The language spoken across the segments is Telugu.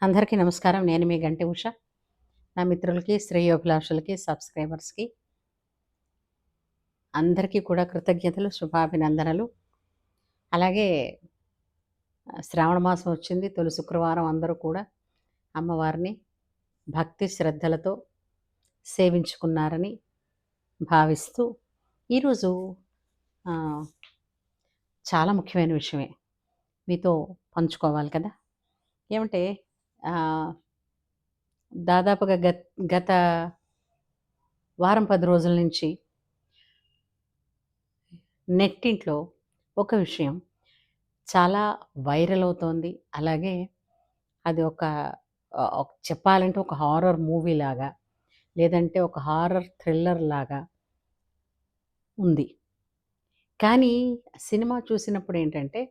అందరికీ నమస్కారం. నేను మీ గంటి ఉష. నా మిత్రులకి, శ్రేయోభిలాషులకి, సబ్స్క్రైబర్స్‌కి అందరికీ కూడా కృతజ్ఞతలు, శుభాభినందనలు. అలాగే శ్రావణ మాసం వచ్చింది. తొలి శుక్రవారం అందరూ కూడా అమ్మవారిని భక్తి శ్రద్ధలతో సేవించుకున్నారని భావిస్తూ ఈరోజు చాలా ముఖ్యమైన విషయమే మీతో పంచుకోవాలి కదా! ఏమంటే దాదాపుగా గత వారం 10 రోజుల నుంచి నెట్టింట్లో ఒక విషయం చాలా వైరల్ అవుతోంది. అలాగే అది చెప్పాలంటే ఒక హారర్ మూవీ లాగా, లేదంటే ఒక హారర్ థ్రిల్లర్ లాగా ఉంది. కానీ సినిమా చూసినప్పుడు ఏంటంటే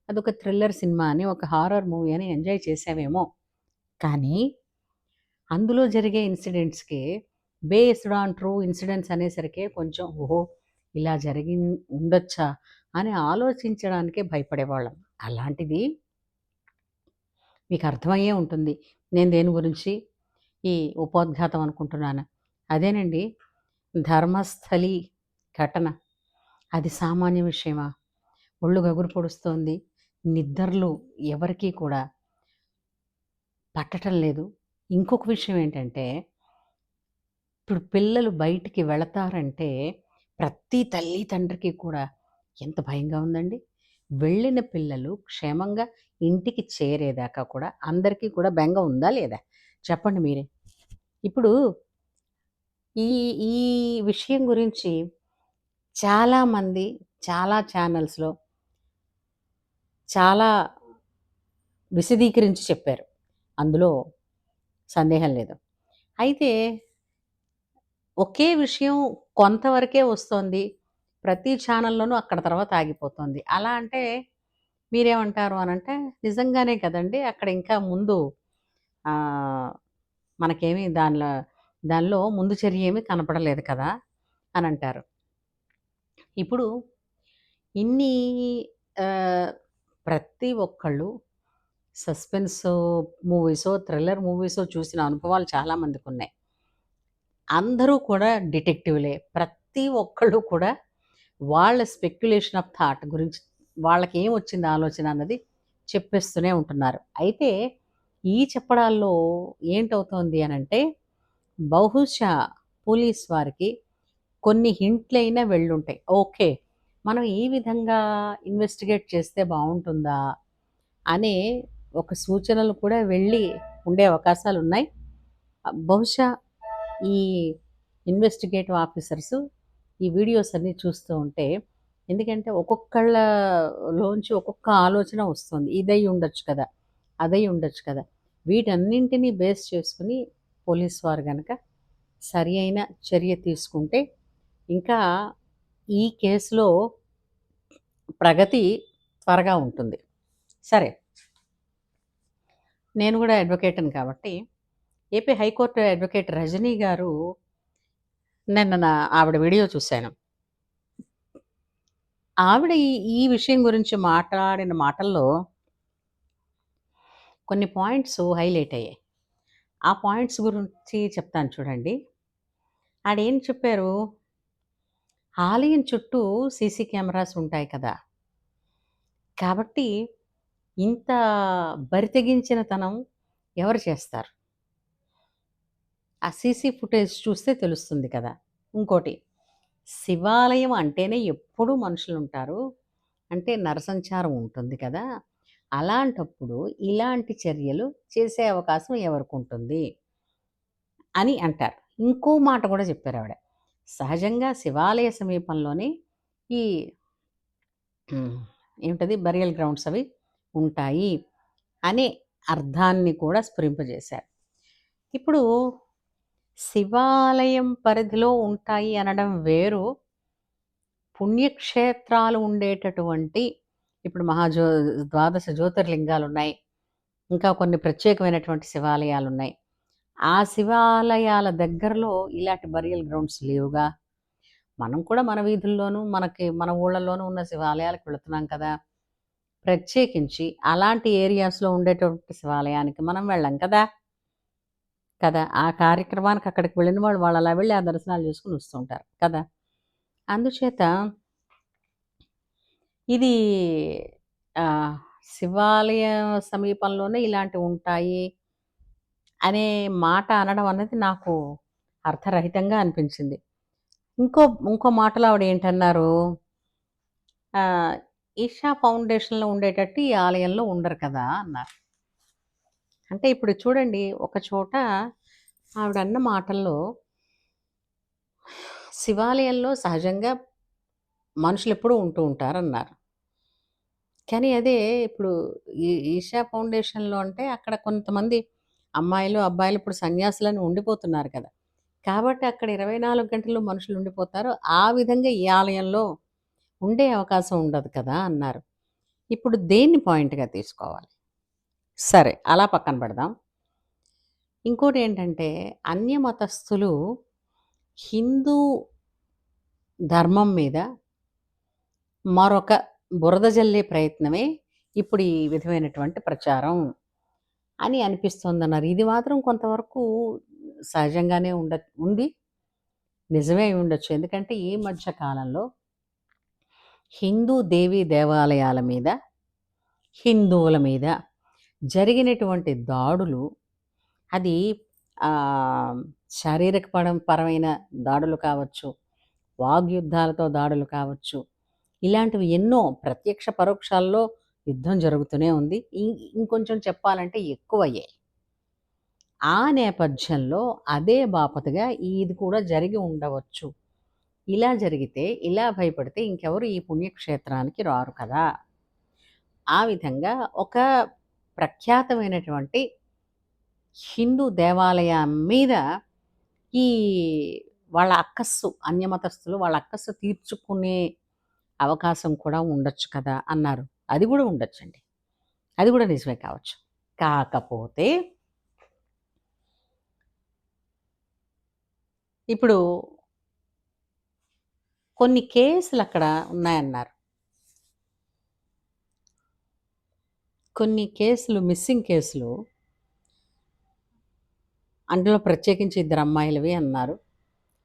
అదొక థ్రిల్లర్ సినిమా అని, ఒక హారర్ మూవీ అని ఎంజాయ్ చేసావేమో. కానీ అందులో జరిగే ఇన్సిడెంట్స్‌కి బేస్డ్ ఆన్ ట్రూ ఇన్సిడెంట్స్ అనేసరికి కొంచెం ఓహో! ఇలా ఉండొచ్చా అని ఆలోచించడానికే భయపడేవాళ్ళం. అలాంటిది మీకు అర్థమయ్యే ఉంటుంది. నేను దేని గురించి ఈ ఉపోద్ఘాతం అనుకుంటున్నాను. అదేనండి, ధర్మస్థలి ఘటన. అది సామాన్య విషయమా? ఒళ్ళు గగురు పొడుస్తోంది. నిద్రలు ఎవరికీ కూడా పట్టటం లేదు. ఇంకొక విషయం ఏంటంటే, ఇప్పుడు పిల్లలు బయటికి వెళతారంటే ప్రతి తల్లి తండ్రికి కూడా ఎంత భయంగా ఉందండి. వెళ్ళిన పిల్లలు క్షేమంగా ఇంటికి చేరేదాకా కూడా అందరికీ కూడా బెంగ ఉందా లేదా? చెప్పండి మీరే. ఇప్పుడు ఈ ఈ విషయం గురించి చాలామంది చాలా ఛానల్స్‌లో చాలా విశదీకరించి చెప్పారు. అందులో సందేహం లేదు. అయితే ఒకే విషయం కొంతవరకే వస్తోంది. ప్రతి ఛానల్‌లోనూ అక్కడ తర్వాత ఆగిపోతోంది. అలా అంటే మీరేమంటారు అనంటే, నిజంగానే కదండీ! అక్కడ ఇంకా ముందు మనకేమి దానిలో ముందు చర్య ఏమీ కనపడలేదు కదా! అనంటారు. ఇప్పుడు ఇన్ని ప్రతి ఒక్కళ్ళు సస్పెన్సో మూవీసో, థ్రిల్లర్ మూవీసో చూసిన అనుభవాలు చాలామందికున్నాయి. అందరూ కూడా డిటెక్టివ్‌లే. ప్రతి ఒక్కళ్ళు కూడా వాళ్ళ స్పెక్యులేషన్ ఆఫ్ థాట్ గురించి వాళ్ళకేమొచ్చింది ఆలోచన అన్నది చెప్పేస్తూనే ఉంటున్నారు. అయితే ఈ చెప్పడాల్లో ఏంటవుతోంది అనంటే, బహుశా పోలీస్ వారికి కొన్ని హింట్లయినా వెళ్ళుంటాయి. ఓకే, మనం ఈ విధంగా ఇన్వెస్టిగేట్ చేస్తే బావుంటుందా అనే ఒక సూచనలు కూడా వెళ్ళి ఉండే అవకాశాలున్నాయి. బహుశా ఈ ఇన్వెస్టిగేటివ్ ఆఫీసర్సు ఈ వీడియోస్ అన్నీ చూస్తూ ఉంటే, ఎందుకంటే ఒక్కొక్కళ్ళలోంచి ఒక్కొక్క ఆలోచన వస్తుంది. ఇదై ఉండొచ్చు కదా! అదై ఉండొచ్చు కదా! వీటన్నింటినీ బేస్ చేసుకొని పోలీస్ వారు గనక సరి అయిన చర్య తీసుకుంటే ఇంకా ఈ కేసులో ప్రగతి త్వరగా ఉంటుంది. సరే, నేను కూడా అడ్వకేట్‌ని కాబట్టి ఏపీ హైకోర్టు అడ్వకేట్ రజనీ గారు నిన్న ఆవిడ వీడియో చూశాను. ఆవిడ ఈ విషయం గురించి మాట్లాడిన మాటల్లో కొన్ని పాయింట్స్ హైలైట్ అయ్యాయి. ఆ పాయింట్స్ గురించి చెప్తాను చూడండి. ఆడేం చెప్పారు, ఆలయం చుట్టూ సీసీ కెమెరాస్ ఉంటాయి కదా! కాబట్టి ఇంత బరితెగించినతనం ఎవరు చేస్తారు? ఆ సీసీ ఫుటేజ్ చూస్తే తెలుస్తుంది కదా! ఇంకోటి, శివాలయం అంటేనే ఎప్పుడూ మనుషులుంటారు. అంటే నరసంచారం ఉంటుంది కదా! అలాంటప్పుడు ఇలాంటి చర్యలు చేసే అవకాశం ఎవరికుంటుంది అని అంటారు. ఇంకో మాట కూడా చెప్పారావిడ. సహజంగా శివాలయ సమీపంలోనే ఈ ఏమిటది బరియల్ గ్రౌండ్స్ అవి ఉంటాయి అనే అర్థాన్ని కూడా స్ఫురింపజేశారు. ఇప్పుడు శివాలయం పరిధిలో ఉంటాయి అనడం వేరు, పుణ్యక్షేత్రాలు ఉండేటటువంటి ఇప్పుడు ద్వాదశ జ్యోతిర్లింగాలున్నాయి. ఇంకా కొన్ని ప్రత్యేకమైనటువంటి శివాలయాలున్నాయి. ఆ శివాలయాల దగ్గరలో ఇలాంటి బరియల్ గ్రౌండ్స్ లేవుగా. మనం కూడా మన వీధుల్లోనూ, మన ఊళ్ళల్లోనూ ఉన్న శివాలయాలకు వెళుతున్నాం కదా! ప్రత్యేకించి అలాంటి ఏరియాస్‌లో ఉండేటువంటి శివాలయానికి మనం వెళ్ళం కదా! కదా! ఆ కార్యక్రమానికి అక్కడికి వెళ్ళిన వాళ్ళు, వాళ్ళు అలా వెళ్ళి ఆ దర్శనాలు చేసుకొని వస్తూ ఉంటారు కదా! అందుచేత ఇది ఆహ్, శివాలయ సమీపంలోనే ఇలాంటివుంటాయి అనే మాట అనడం అనేది నాకు అర్థరహితంగా అనిపించింది. ఇంకో ఇంకో మాటలో ఆవిడేంటన్నారు, ఆహ్, ఈషా ఫౌండేషన్‌లో ఉండేటట్టు ఈ ఆలయంలో ఉండరు కదా! అన్నారు. అంటే ఇప్పుడు చూడండి, ఒక చోట ఆవిడన్న మాటల్లో శివాలయంలో సహజంగా మనుషులెప్పుడూ ఉంటూ ఉంటారన్నారు. కానీ అదే ఇప్పుడు ఈషా ఫౌండేషన్‌లో అంటే అక్కడ కొంతమంది అమ్మాయిలు, అబ్బాయిలు ఇప్పుడు సన్యాసులని ఉండిపోతున్నారు కదా! కాబట్టి అక్కడ 24 గంటలు మనుషులు ఉండిపోతారు. ఆ విధంగా ఈ ఆలయంలో ఉండే అవకాశం ఉండదు కదా! అన్నారు. ఇప్పుడు దేన్ని పాయింట్‌గా తీసుకోవాలి? సరే, అలా పక్కన పెడదాం. ఇంకోటేంటంటే అన్య మతస్థులు హిందూ ధర్మం మీద మరొక బురద జల్లే ప్రయత్నమే ఇప్పుడు ఈ విధమైనటువంటి ప్రచారం అని అనిపిస్తోందన్నారు. ఇది మాత్రం కొంతవరకు సహజంగానే ఉంది. నిజమే అయి ఉండొచ్చు. ఎందుకంటే ఈ మధ్య కాలంలో హిందూ దేవీ దేవాలయాల మీద, హిందువుల మీద జరిగినటువంటి దాడులు, అది ఆహ్, శారీరక పరమైన దాడులు కావచ్చు, వాగ్యుద్ధాలతో దాడులు కావచ్చు, ఇలాంటివి ఎన్నో ప్రత్యక్ష పరోక్షాల్లో యుద్ధం జరుగుతూనే ఉంది. ఇంకొంచెం చెప్పాలంటే ఎక్కువయ్యాయి. ఆ నేపథ్యంలో అదే బాపతగా ఇది కూడా జరిగి ఉండవచ్చు. ఇలా జరిగితే, ఇలా భయపడితే ఇంకెవరు ఈ పుణ్యక్షేత్రానికి రారు కదా! ఆ విధంగా ఒక ప్రఖ్యాతమైనటువంటి హిందూ దేవాలయం మీద ఈ వాళ్ళ అక్కస్సు, అన్యమతస్థులు వాళ్ళ అక్కస్సు తీర్చుకునే అవకాశం కూడా ఉండొచ్చు కదా! అన్నారు. అది గూడా ఉండొచ్చండి. అది గూడా నిజమే కావచ్చు. కాకపోతే ఇప్పుడు కొన్ని కేసులక్కడ ఉన్నాయన్నారు. కొన్ని కేసులు, మిస్సింగ్ కేసులు, అందులో ప్రత్యేకించి ఇద్దరు అమ్మాయిలవి అన్నారు.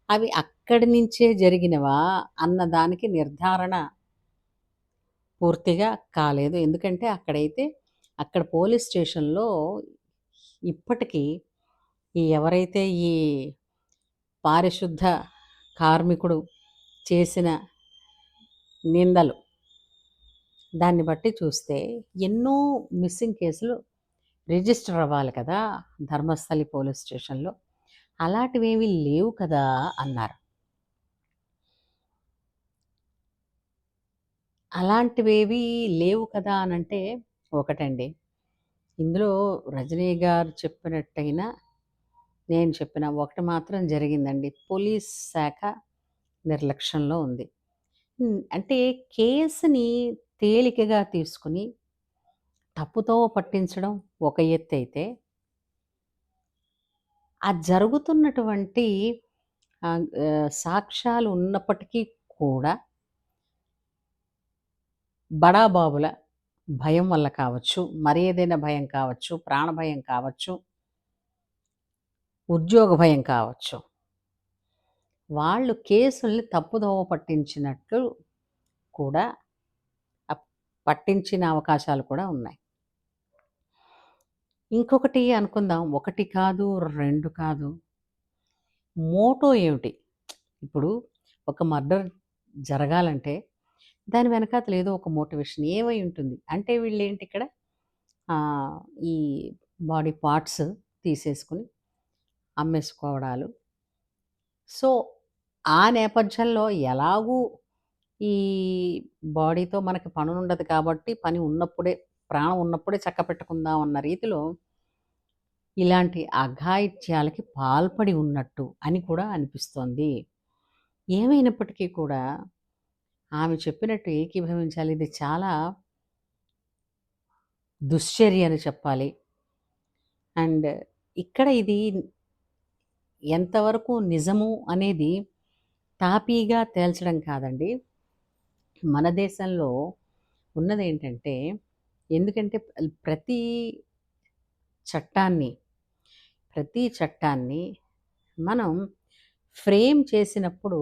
అవి అక్కడి నుంచే జరిగినవా అన్న దానికి నిర్ధారణ పూర్తిగా కాలేదు. ఎందుకంటే అక్కడైతే అక్కడ పోలీస్ స్టేషన్‌లో ఇప్పటికీ ఈ ఎవరైతే ఈ పారిశుద్ధ కార్మికుడు చేసిన నిందలు, దాన్ని బట్టి చూస్తే ఎన్నో మిస్సింగ్ కేసులు రిజిస్టర్ అవ్వాలి కదా! ధర్మస్థలి పోలీస్ స్టేషన్‌లో. అలాంటివేమీ లేవు కదా! అన్నారు. అలాంటివేవీ లేవు కదా అనంటే ఒకటండి. ఇందులో రజనీ గారు చెప్పినట్టయినా, నేను చెప్పిన ఒకటి మాత్రం జరిగిందండి. పోలీస్ శాఖ నిర్లక్ష్యంలో ఉంది. అంటే కేసుని తేలికగా తీసుకొని తప్పుదోవ పట్టించడం ఒక ఎత్తైతే, ఆ జరుగుతున్నటువంటి సాక్ష్యాలు ఉన్నప్పటికీ కూడా బడాబాబుల భయం వల్ల కావచ్చు, మరి ఏదైనా భయం కావచ్చు, ప్రాణ భయం కావచ్చు, ఉద్యోగ భయం కావచ్చు, వాళ్ళు కేసుల్ని తప్పుదోవ పట్టించినట్లు కూడా పట్టించిన అవకాశాలు కూడా ఉన్నాయి. ఇంకొకటి అనుకుందాం. 1 కాదు, 2 కాదు. మోటో ఏమిటి? ఇప్పుడు ఒక మర్డర్ జరగాలంటే దాని వెనకాతల ఏదో ఒక మోటివేషన్ ఏమై ఉంటుంది? అంటే వీళ్ళేంటి ఇక్కడ ఆహ్, ఈ బాడీ పార్ట్స్ తీసేసుకొని అమ్మేసుకోవడాలు. సో, ఆ నేపథ్యంలో ఎలాగూ ఈ బాడీతో మనకి పనుండదు కాబట్టి, పని ఉన్నప్పుడే, ప్రాణం ఉన్నప్పుడే చక్కపెట్టుకుందాం అన్న రీతిలో ఇలాంటి అఘాయిత్యాలకి పాల్పడి ఉన్నట్టు అని కూడా అనిపిస్తోంది. ఏమైనప్పటికీ కూడా ఆమె చెప్పినట్టు ఏకీభవించాలి. ఇది చాలా దుశ్చర్య అని చెప్పాలి. అండ్ ఇక్కడ ఇది ఎంతవరకు నిజము అనేది తాపీగా తేల్చడం కాదండి. మన దేశంలో ఉన్నదేంటంటే ఎందుకంటే ప్రతి చట్టాన్ని, ప్రతి చట్టాన్ని మనం ఫ్రేమ్ చేసినప్పుడు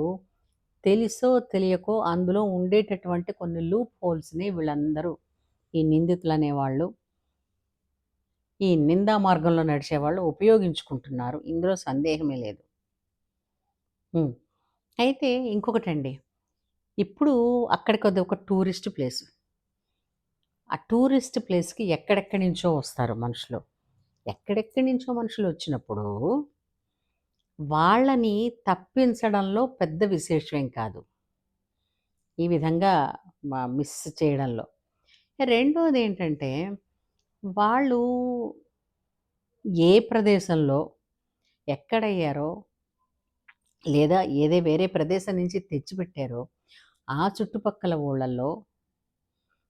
తెలిసో తెలియకో అందులో ఉండేటటువంటి కొన్ని లూప్ హోల్స్‌ని వీళ్ళందరూ ఈ నిందితులనేవాళ్ళు, ఈ నిందా మార్గంలో నడిచేవాళ్ళు ఉపయోగించుకుంటున్నారు. ఇందులో సందేహమే లేదు. హ్మ్. అయితే ఇంకొకటండి. ఇప్పుడు అక్కడికది ఒక టూరిస్ట్ ప్లేస్. ఆ టూరిస్ట్ ప్లేస్‌కి ఎక్కడెక్కడి నుంచో వస్తారు మనుషులు. ఎక్కడెక్కడి నుంచో మనుషులొచ్చినప్పుడు, వాళ్ళని తప్పించడంలో పెద్ద విశేషమేం కాదు. ఈ విధంగా మిస్ చేయడంలో. రెండోదేంటంటే, వాళ్ళు ఏ ప్రదేశంలో ఎక్కడయ్యారో, లేదా వేరే ప్రదేశం నుంచి తెచ్చిపెట్టారో, ఆ చుట్టుపక్కల ఊళ్ళల్లో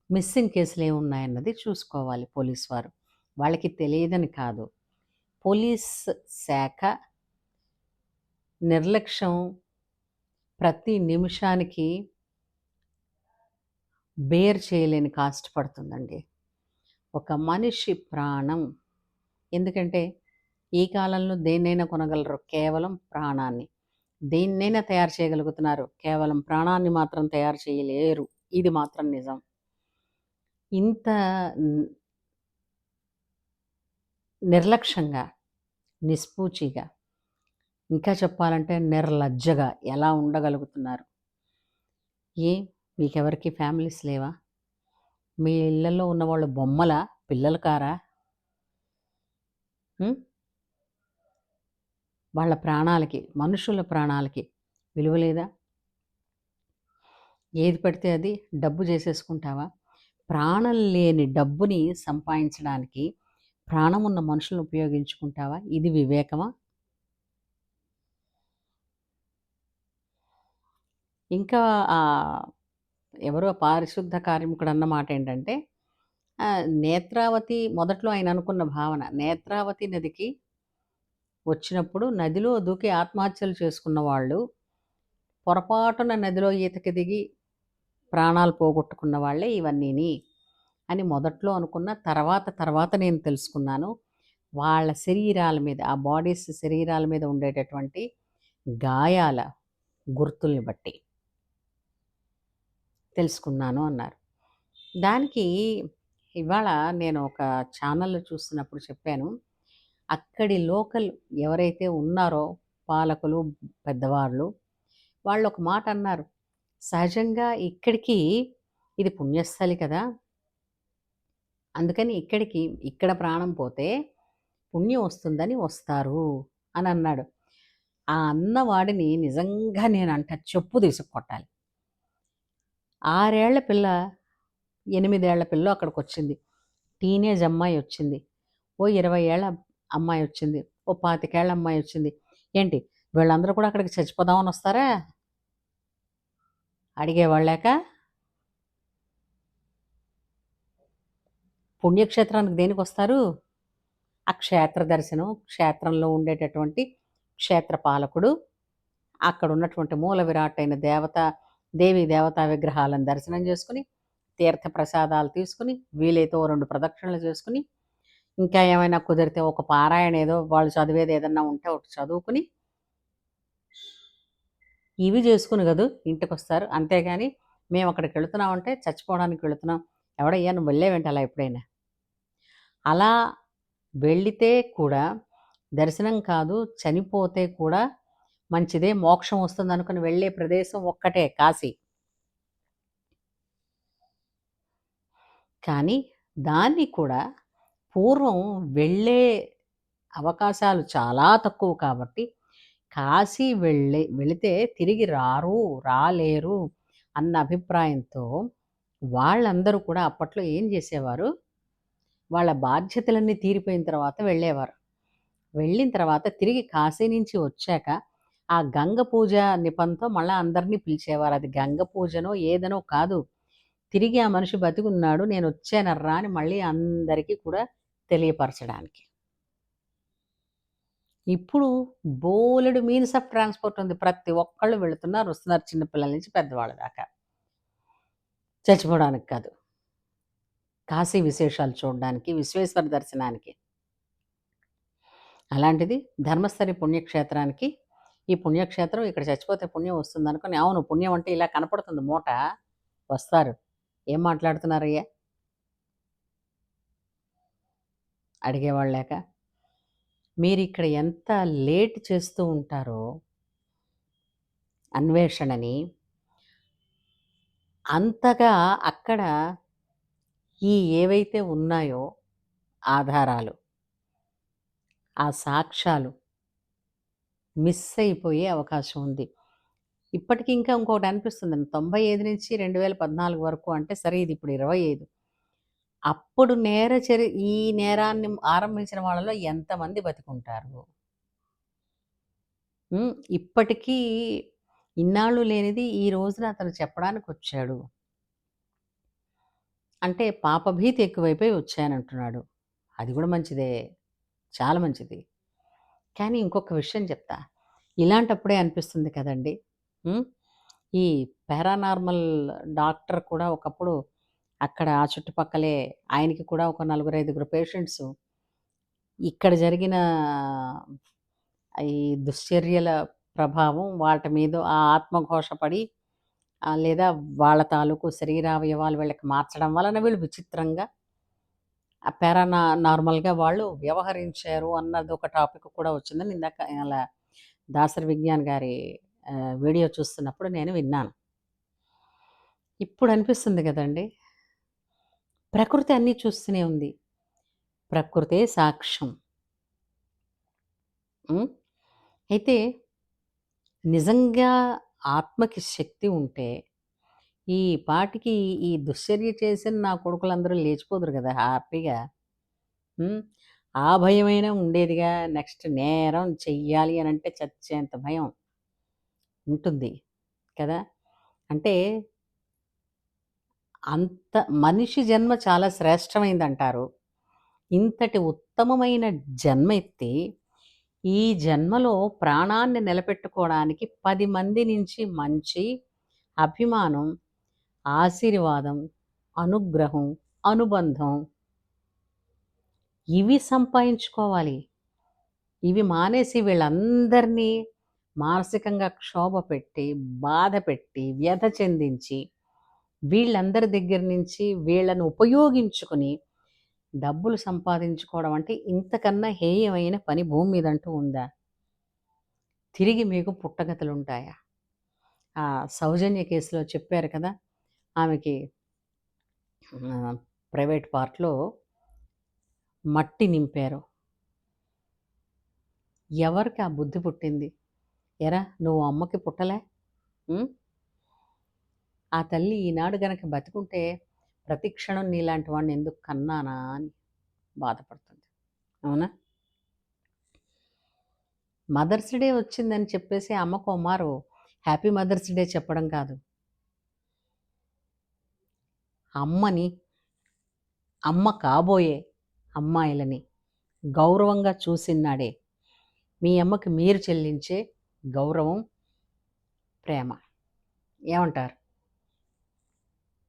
మిస్సింగ్ కేసులేమున్నాయన్నది చూసుకోవాలి పోలీస్ వారు. వాళ్ళకి తెలియదని కాదు. పోలీస్ శాఖ నిర్లక్ష్యం ప్రతి నిమిషానికి బేర్ చేయలేని కాస్ట్ పడుతుందండి. ఒక మనిషి ప్రాణం ఎందుకంటే ఈ కాలంలో దేన్నైనా కొనగలరు. కేవలం ప్రాణాన్ని. దేన్నైనా తయారు చేయగలుగుతున్నారు. కేవలం ప్రాణాన్ని మాత్రం తయారు చేయలేరు. ఇది మాత్రం నిజం. ఇంత నిర్లక్ష్యంగా, నిస్పూచిగా, ఇంకా చెప్పాలంటే నిర్లజ్జగా ఎలా ఉండగలుగుతున్నారు? ఏ మీకెవరికీ ఫ్యామిలీస్ లేవా? మీ ఇళ్లల్లో ఉన్నవాళ్ళు బొమ్మలా? పిల్లలు కారా? హ్మ్. వాళ్ళ ప్రాణాలకి, మనుషుల ప్రాణాలకి విలువ లేదా? ఏది పడితే అది డబ్బు చేసేసుకుంటావా? ప్రాణం లేని డబ్బుని సంపాదించడానికి ప్రాణం ఉన్న మనుషులను ఉపయోగించుకుంటావా? ఇది వివేకమా? ఇంకా ఎవరో పారిశుద్ధ కార్మికుడు అన్న మాటేంటంటే, నేత్రావతి మొదట్లో ఆయన అనుకున్న భావన, నేత్రావతి నదికి వచ్చినప్పుడు నదిలో దూకి ఆత్మహత్యలు చేసుకున్న వాళ్ళు, పొరపాటున నదిలో ఈతకి దిగి ప్రాణాలు పోగొట్టుకున్న వాళ్ళే ఇవన్నీని అని మొదట్లో అనుకున్న, తర్వాత నేను తెలుసుకున్నాను. వాళ్ళ శరీరాల మీద, ఆ బాడీస్ శరీరాల మీద ఉండేటటువంటి గాయాల గుర్తుల్ని బట్టి తెలుసుకున్నాను అన్నారు. దానికి ఇవాళ నేను ఒక ఛానల్‌లో చూస్తున్నప్పుడు చెప్పాను. అక్కడి లోకల్ ఎవరైతే ఉన్నారో పాలకులు, పెద్దవాళ్ళు, వాళ్ళొక మాట అన్నారు. సహజంగా ఇక్కడికి ఇది పుణ్యస్థలి కదా! అందుకని ఇక్కడ ప్రాణం పోతే పుణ్యం వస్తుందని వస్తారు అని అన్నాడు. ఆ అన్నవాడిని నిజంగా నేనంట చెప్పు తీసుకు కొట్టాలి. 6 ఏళ్ల పిల్ల, 8 ఏళ్ల పిల్లో అక్కడికొచ్చింది. టీనేజ్ అమ్మాయి వచ్చింది. ఓ 20 ఏళ్ల అమ్మాయి వచ్చింది. ఓ 25 ఏళ్ల అమ్మాయి వచ్చింది. ఏంటి వీళ్ళందరూ కూడా అక్కడికి చచ్చిపోదామని వస్తారా? అడిగేవాళ్ళు లేక? పుణ్యక్షేత్రానికి దేనికొస్తారు? ఆ క్షేత్ర దర్శనం, క్షేత్రంలో ఉండేటటువంటి క్షేత్ర పాలకుడు, అక్కడ ఉన్నటువంటి మూల విరాట్ అయిన దేవీ దేవతా విగ్రహాలను దర్శనం చేసుకుని, తీర్థ ప్రసాదాలు తీసుకుని, వీలైతే ఓ 2 ప్రదక్షిణలు చేసుకుని, ఇంకా ఏమైనా కుదిరితే ఒక పారాయణ ఏదో వాళ్ళు చదివేది ఏదన్నా ఉంటే ఒకటి చదువుకుని, ఇవి చేసుకుని గదూ ఇంటికొస్తారు. అంతేగాని మేము అక్కడికి వెళుతున్నామంటే చచ్చిపోవడానికి వెళుతున్నాం. ఎవడయ్యా నువ్వు వెళ్ళావేంటి అలా ఎప్పుడైనా? అలా వెళ్ళితే కూడా దర్శనం కాదు, చనిపోతే కూడా మంచిదే, మోక్షం వస్తుందనుకుని వెళ్ళే ప్రదేశం ఒక్కటే కాశీ. కానీ దాన్ని కూడా పూర్వం వెళ్ళే అవకాశాలు చాలా తక్కువ కాబట్టి, కాశీ వెళితే తిరిగి రాలేరు అన్న అభిప్రాయంతో వాళ్ళందరూ కూడా అప్పట్లో ఏం చేసేవారు, వాళ్ళ బాధ్యతలన్నీ తీరిపోయిన తర్వాత వెళ్ళేవారు. వెళ్ళిన తర్వాత తిరిగి కాశీ నుంచి వచ్చాక ఆ గంగ పూజ నెపంతో మళ్ళా అందరినీ పిలిచేవారు. అది గంగ పూజనో ఏదనో కాదు. తిరిగి ఆ మనిషి బతికున్నాడు, నేనొచ్చానర్రా అని మళ్ళీ అందరికీ కూడా తెలియపరచడానికి. ఇప్పుడు బోలెడు మీన్స్ ఆఫ్ ట్రాన్స్‌పోర్ట్ ఉంది. ప్రతి ఒక్కళ్ళు వెళుతున్నారు, వస్తున్నారు. చిన్న పిల్లల నుంచి పెద్దవాళ్ళ దాకా. చచ్చిపోవడానికి కాదు. కాశీ విశేషాలు చూడడానికి, విశ్వేశ్వర దర్శనానికి. అలాంటిది ధర్మస్థలి పుణ్యక్షేత్రానికి, ఈ పుణ్యక్షేత్రం ఇక్కడ చచ్చిపోతే పుణ్యం వస్తుందనుకోని, అవును పుణ్యం అంటే ఇలా కనపడుతుంది మూట, వస్తారు. ఏం మాట్లాడుతున్నారయ్యా? అడిగేవాళ్ళు లేక. మీరిక్కడ ఎంత లేట్ చేస్తూ ఉంటారో అన్వేషణని, అంతగా అక్కడ ఈ ఏవైతే ఉన్నాయో ఆధారాలు, ఆ సాక్ష్యాలు మిస్ అయిపోయే అవకాశం ఉంది. ఇప్పటికి ఇంకా ఇంకొకటి అనిపిస్తుందండి. 95 నుంచి 2014 వరకు అంటే సరే ఇది ఇప్పుడు 25. అప్పుడు ఈ నేరాన్ని ఆరంభించిన వాళ్ళలో ఎంతమంది బతికుంటారు? ఇప్పటికీ ఇన్నాళ్ళు లేనిది ఈ రోజున అతను చెప్పడానికొచ్చాడు. అంటే పాపభీతి ఎక్కువైపోయి వచ్చానంటున్నాడు. అది కూడా మంచిదే. చాలా మంచిది. కానీ ఇంకొక విషయం చెప్తా. ఇలాంటప్పుడే అనిపిస్తుంది కదండీ! ఈ పారానార్మల్ డాక్టర్ కూడా ఒకప్పుడు అక్కడ ఆ చుట్టుపక్కలే ఆయనకి కూడా ఒక 4, 5 పేషెంట్సు ఇక్కడ జరిగిన ఈ దుశ్చర్యల ప్రభావం వాటి మీద ఆ ఆత్మఘోష పడి లేదా వాళ్ళ తాలూకు శరీరావయవాలు వీళ్ళకి మార్చడం వలన వీళ్ళు విచిత్రంగా నార్మల్గా వాళ్ళు వ్యవహరించారు అన్నది ఒక టాపిక్ కూడా వచ్చిందని ఇందాక అలా దాసరి విజ్ఞాన్ గారి వీడియో చూస్తున్నప్పుడు నేను విన్నాను. ఇప్పుడు అనిపిస్తుంది కదండి, ప్రకృతి అన్నీ చూస్తూనే ఉంది. ప్రకృతే సాక్ష్యం. అయితే నిజంగా ఆత్మకి శక్తి ఉంటే ఈ పాటికి ఈ దుశ్చర్య చేసిన నా కొడుకులందరూ లేచిపోదురు కదా హ్యాపీగా. ఆ భయమైనా ఉండేదిగా. నెక్స్ట్ నేరం చెయ్యాలి అని అంటే చచ్చేంత భయం ఉంటుంది కదా. అంటే అంత మనిషి జన్మ చాలా శ్రేష్టమైందంటారు. ఇంతటి ఉత్తమమైన జన్మ ఎత్తి ఈ జన్మలో ప్రాణాన్ని నిలబెట్టుకోవడానికి 10 మంది నుంచి మంచి అభిమానం, ఆశీర్వాదం, అనుగ్రహం, అనుబంధం ఇవి సంపాదించుకోవాలి. ఇవి మానేసి వీళ్ళందరినీ మానసికంగా క్షోభ పెట్టి, బాధ పెట్టి, వ్యధ చెందించి, వీళ్ళందరి దగ్గర నుంచి వీళ్ళను ఉపయోగించుకొని డబ్బులు సంపాదించుకోవడం అంటే ఇంతకన్నా హేయమైన పని భూమి మీదంటూ ఉందా? తిరిగి మీకు పుట్టగతులుంటాయా? ఆ సౌజన్య కేసులో చెప్పారు కదా, ఆమెకి ప్రైవేట్ పార్ట్‌లో మట్టి నింపారు. ఎవరికి ఆ బుద్ధి పుట్టింది? ఎరా నువ్వు అమ్మకి పుట్టలే? ఆ తల్లి ఈనాడు గనక బతికుంటే ప్రతి క్షణం నీలాంటి వాడిని ఎందుకు కన్నానా అని బాధపడుతుంది. అవునా? మదర్స్ డే వచ్చిందని చెప్పేసి అమ్మకు మారు హ్యాపీ మదర్స్ డే చెప్పడం కాదు. అమ్మని, అమ్మ కాబోయే అమ్మాయిలని గౌరవంగా చూసినాడే మీ అమ్మకి మీరు చెల్లించే గౌరవం, ప్రేమ. ఏమంటారు?